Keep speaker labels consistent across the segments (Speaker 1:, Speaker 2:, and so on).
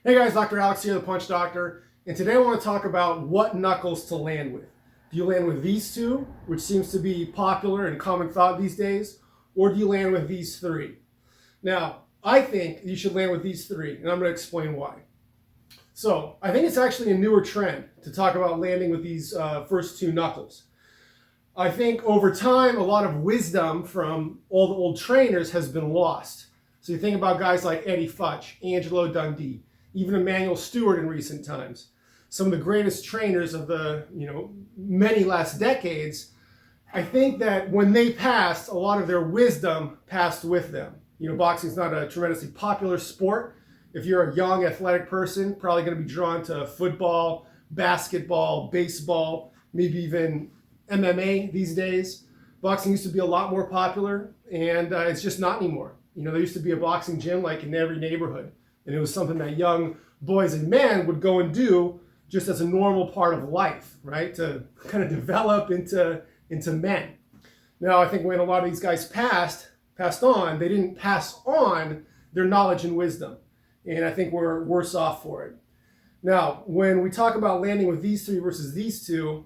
Speaker 1: Hey guys, Dr. Alex here, the Punch Doctor, and today I want to talk about what knuckles to land with. Do you land with these two, which seems to be popular and common thought these days, or do you land with these three? Now, I think you should land with these three, and I'm going to explain why. So, I think it's actually a newer trend to talk about landing with these first two knuckles. I think over time, a lot of wisdom from all the old trainers has been lost. So you think about guys like Eddie Futch, Angelo Dundee, even Emmanuel Stewart in recent times. Some of the greatest trainers of the many last decades. I think that when they passed, a lot of their wisdom passed with them. Boxing is not a tremendously popular sport. If you're a young athletic person, probably going to be drawn to football, basketball, baseball, maybe even MMA these days. Boxing used to be a lot more popular, and it's just not anymore. There used to be a boxing gym like in every neighborhood, and it was something that young boys and men would go and do just as a normal part of life, right? To kind of develop into men. Now, I think when a lot of these guys passed on, they didn't pass on their knowledge and wisdom, and I think we're worse off for it. Now, when we talk about landing with these three versus these two,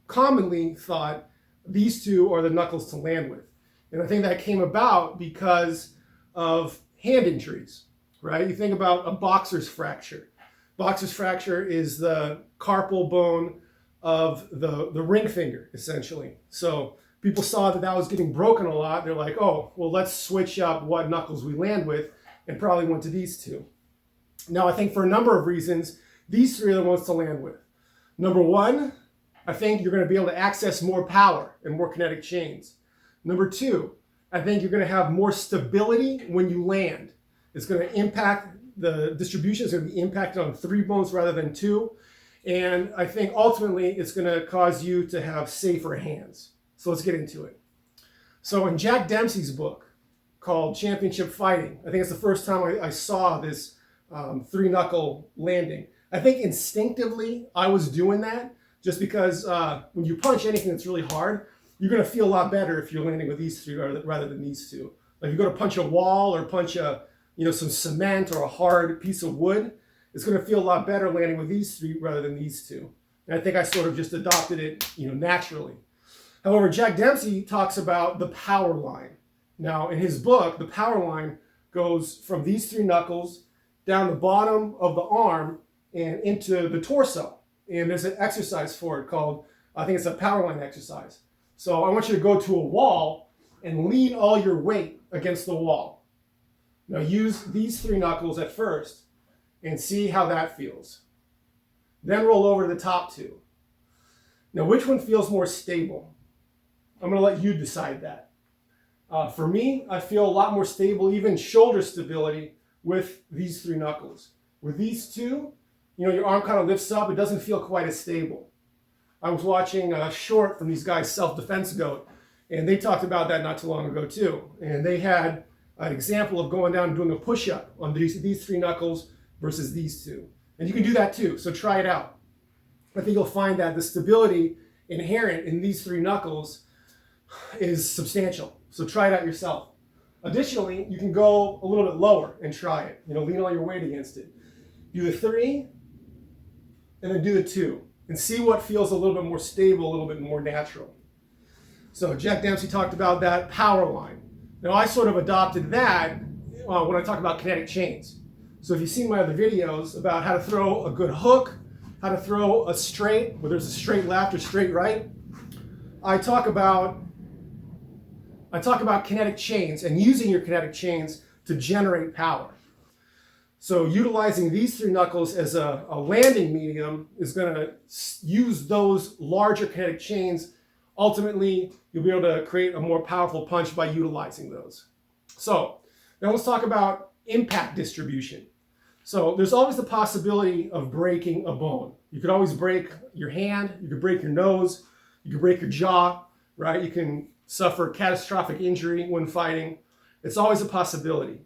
Speaker 1: commonly thought these two are the knuckles to land with. And I think that came about because of hand injuries, right? You think about a boxer's fracture. Boxer's fracture is the carpal bone of the ring finger, essentially. So people saw that was getting broken a lot. They're like, oh, well, let's switch up what knuckles we land with, and probably went to these two. Now, I think for a number of reasons, these three are the ones to land with. Number one, I think you're going to be able to access more power and more kinetic chains. Number two, I think you're going to have more stability when you land. It's going to impact, the distribution is going to be impacted on 3 bones rather than 2. And I think ultimately it's going to cause you to have safer hands. So let's get into it. So in Jack Dempsey's book called Championship Fighting, I think it's the first time I saw this 3-knuckle landing. I think instinctively I was doing that just because when you punch anything that's really hard, you're going to feel a lot better if you're landing with these three rather than these two. Like if you go to punch a wall or punch some cement or a hard piece of wood, it's going to feel a lot better landing with these three rather than these two. And I think I sort of just adopted it, naturally. However, Jack Dempsey talks about the power line. Now, in his book, the power line goes from these 3 knuckles down the bottom of the arm and into the torso. And there's an exercise for it called, I think it's a power line exercise. So I want you to go to a wall and lean all your weight against the wall. Now use these 3 knuckles at first and see how that feels. Then roll over to the top 2. Now which one feels more stable? I'm going to let you decide that. For me, I feel a lot more stable, even shoulder stability with these 3 knuckles. With these 2, your arm kind of lifts up. It doesn't feel quite as stable. I was watching a short from these guys, Self-Defense Goat, and they talked about that not too long ago too. And they had an example of going down and doing a push-up on these 3 knuckles versus these 2. And you can do that too, so try it out. I think you'll find that the stability inherent in these 3 knuckles is substantial. So try it out yourself. Additionally, you can go a little bit lower and try it. Lean all your weight against it. Do the 3, and then do the 2. And see what feels a little bit more stable, a little bit more natural. So Jack Dempsey talked about that power line. Now I sort of adopted that when I talk about kinetic chains. So if you've seen my other videos about how to throw a good hook, how to throw a straight, whether it's a straight left or straight right, I talk about kinetic chains and using your kinetic chains to generate power. So utilizing these 3 knuckles as a landing medium is going to use those larger kinetic chains. Ultimately, you'll be able to create a more powerful punch by utilizing those. So now let's talk about impact distribution. So there's always the possibility of breaking a bone. You could always break your hand, you could break your nose, you could break your jaw, right? You can suffer catastrophic injury when fighting. It's always a possibility.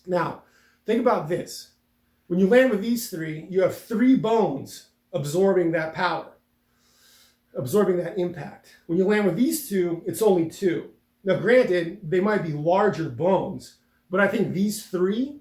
Speaker 1: Now, think about this. When you land with these 3, you have 3 bones absorbing that power, absorbing that impact. When you land with these 2, it's only 2. Now, granted, they might be larger bones, but I think these 3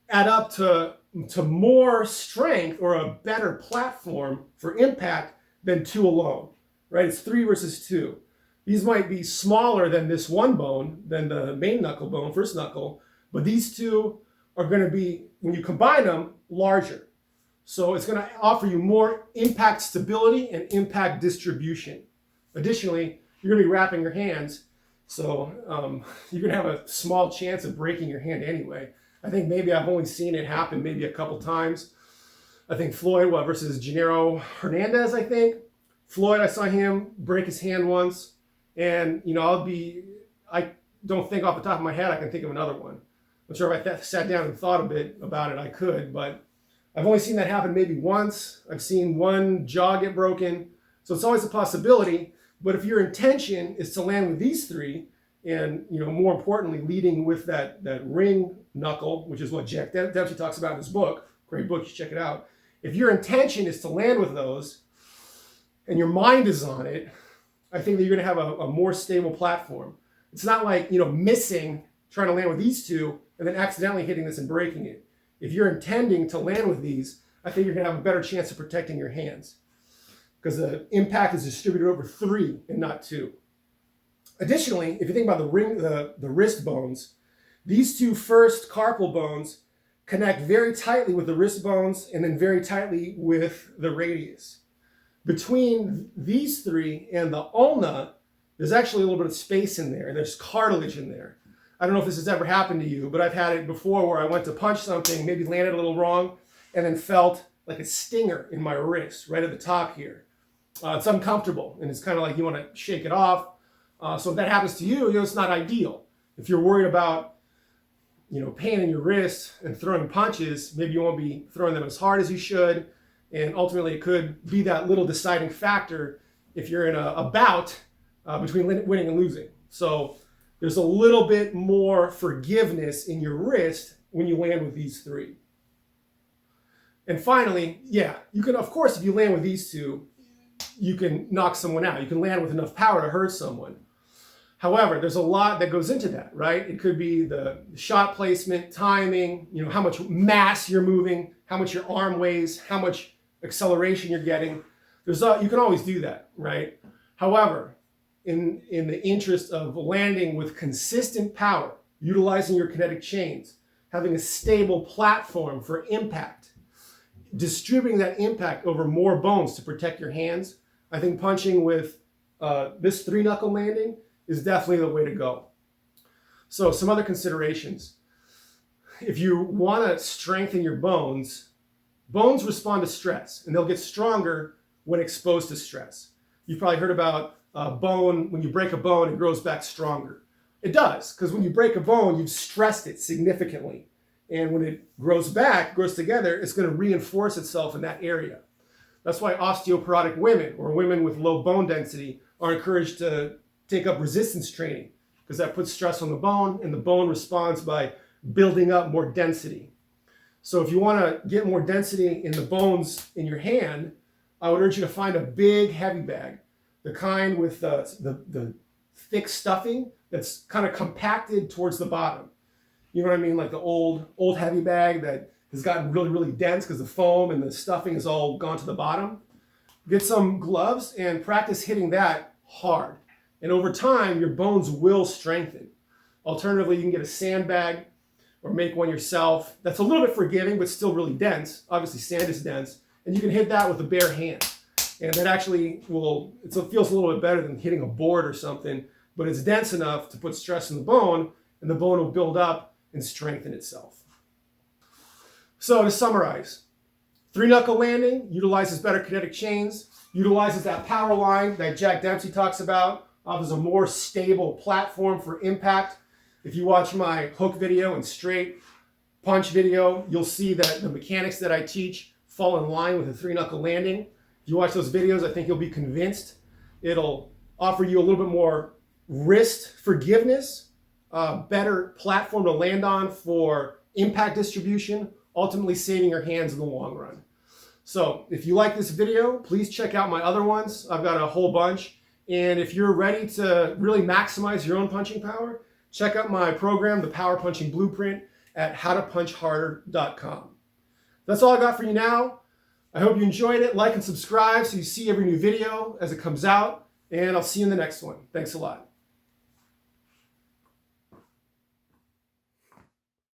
Speaker 1: add up to to more strength or a better platform for impact than 2 alone, right? It's 3 versus 2. These might be smaller than this one bone, than the main knuckle bone, first knuckle, but these two are going to be, when you combine them, larger. So it's going to offer you more impact stability and impact distribution. Additionally, you're going to be wrapping your hands, so you're going to have a small chance of breaking your hand anyway. I think maybe I've only seen it happen maybe a couple times. I think Floyd versus Gennaro Hernandez, I think. Floyd, I saw him break his hand once. And, I don't think off the top of my head I can think of another one. I'm sure if I sat down and thought a bit about it, I could. But I've only seen that happen maybe once. I've seen one jaw get broken. So it's always a possibility. But if your intention is to land with these 3, and, more importantly, leading with that ring knuckle, which is what Jack Dempsey talks about in his book, great book, you should check it out. If your intention is to land with those and your mind is on it, I think that you're going to have a more stable platform. It's not like, missing, trying to land with these 2, and then accidentally hitting this and breaking it. If you're intending to land with these, I think you're going to have a better chance of protecting your hands, because the impact is distributed over 3 and not 2. Additionally, if you think about the wrist bones, these 2 first carpal bones connect very tightly with the wrist bones and then very tightly with the radius. Between these 3 and the ulna, there's actually a little bit of space in there, and there's cartilage in there. I don't know if this has ever happened to you, but I've had it before where I went to punch something, maybe landed a little wrong, and then felt like a stinger in my wrist right at the top here. It's uncomfortable, and it's kind of like you want to shake it off. So if that happens to you, it's not ideal. If you're worried about, pain in your wrist and throwing punches, maybe you won't be throwing them as hard as you should. And ultimately, it could be that little deciding factor if you're in a bout between winning and losing. So there's a little bit more forgiveness in your wrist when you land with these 3. And finally, you can, of course, if you land with these 2, you can knock someone out. You can land with enough power to hurt someone. However, there's a lot that goes into that, right? It could be the shot placement, timing, how much mass you're moving, how much your arm weighs, how much acceleration you're getting. You can always do that, right? However, in the interest of landing with consistent power, utilizing your kinetic chains, having a stable platform for impact, distributing that impact over more bones to protect your hands, I think punching with this 3-knuckle landing is definitely the way to go. So some other considerations. If you want to strengthen your bones respond to stress, and they'll get stronger when exposed to stress. You've probably heard about bone, when you break a bone, it grows back stronger. It does, because when you break a bone, you've stressed it significantly. And when it grows together, it's going to reinforce itself in that area. That's why osteoporotic women, or women with low bone density, are encouraged to take up resistance training, because that puts stress on the bone, and the bone responds by building up more density. So if you want to get more density in the bones in your hand, I would urge you to find a big heavy bag, the kind with the thick stuffing that's kind of compacted towards the bottom. You know what I mean? Like the old heavy bag that has gotten really, really dense because the foam and the stuffing has all gone to the bottom. Get some gloves and practice hitting that hard. And over time, your bones will strengthen. Alternatively, you can get a sandbag or make one yourself. That's a little bit forgiving, but still really dense. Obviously, sand is dense. And you can hit that with a bare hand. And that actually it feels a little bit better than hitting a board or something, but it's dense enough to put stress in the bone, and the bone will build up and strengthen itself. So to summarize, 3-knuckle landing utilizes better kinetic chains, utilizes that power line that Jack Dempsey talks about, offers a more stable platform for impact. If you watch my hook video and straight punch video, you'll see that the mechanics that I teach fall in line with a 3-knuckle landing. If you watch those videos, I think you'll be convinced. It'll offer you a little bit more wrist forgiveness, better platform to land on for impact distribution, ultimately saving your hands in the long run. So if you like this video, please check out my other ones. I've got a whole bunch. And if you're ready to really maximize your own punching power, check out my program, The Power Punching Blueprint, at howtopunchharder.com. That's all I got for you now. I hope you enjoyed it. Like and subscribe so you see every new video as it comes out. And I'll see you in the next one. Thanks a lot.